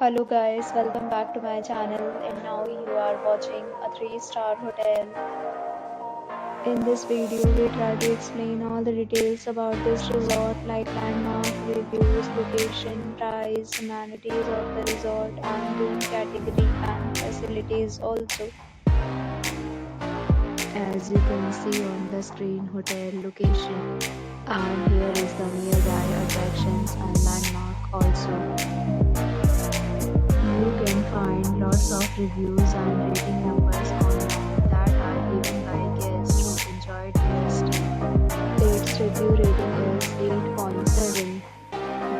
Hello guys, welcome back to my channel and now you are watching a 3-star hotel. In this video, we try to explain all the details about this resort like landmark, reviews, location, price, amenities of the resort and room category and facilities also. As you can see on the screen, hotel location, and here is the nearby attractions and landmark also. You can find lots of reviews and rating numbers online that are given by guests who enjoyed their stay. Its review rating is 8.7,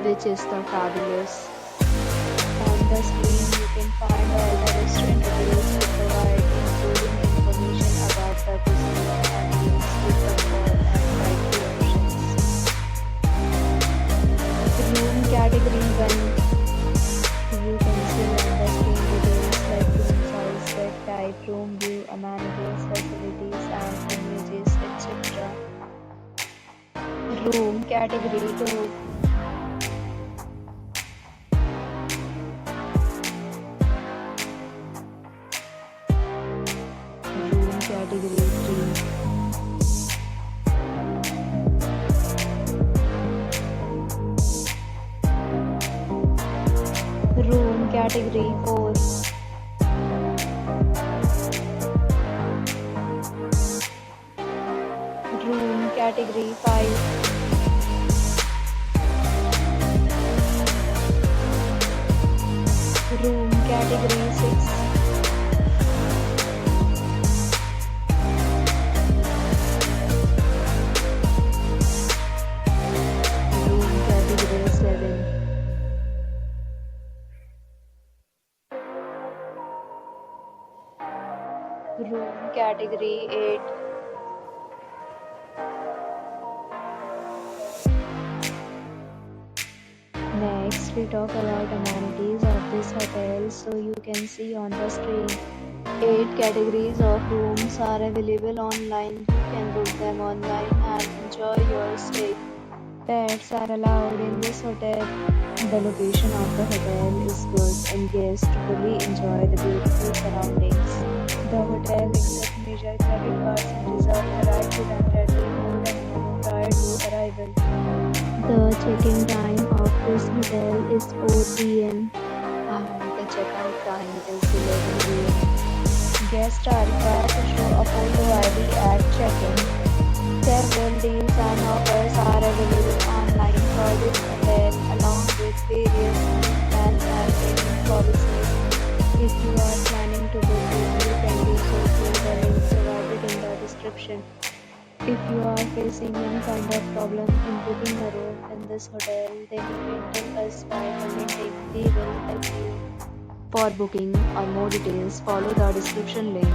which is the fabulous. On the screen, you can find all the restaurant details we provide, including information about the cuisine and meals with the call and drive-thru options. Room category 1. You can see on the screen details like room size, bed type, room view, amenities, facilities and images, etc. Room category 2. Room category 3. Room category 4. Room category 5. Room category 6. Room category 7. Room category 8. Next, we talk about amenities of this hotel. So you can see on the screen, 8 categories of rooms are available online. You can book them online and enjoy your stay. Pets are allowed in this hotel. The location of the hotel is good and guests fully enjoy the beautiful surroundings. The hotel accepts major credit cards and reserves the right to temporarily hold an amount prior to arrival. The check-in time of this hotel is 4 p.m. and the check-out time is 11 p.m. Guests are required to show a photo ID at check-in. Several deals and offers are available online for this hotel along with various plans and payment policies. If you are planning to book it, you can do so through the link provided in the description. If you are facing any kind of problem in booking a room in this hotel, then you can tell us by commenting. We will help you. For booking or more details, follow the description link.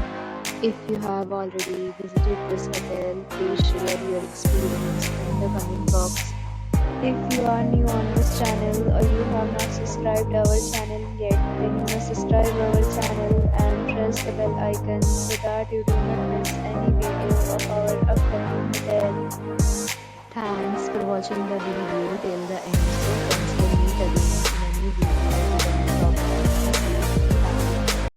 If you have already visited this hotel, please share your experience in the comment box. If you are new on this channel or you have not subscribed our channel yet, then you must subscribe our channel and press the bell icon so that you do not miss any video of our upcoming hotel. Thanks for watching the video till the end. So friends will meet again in a new video with a new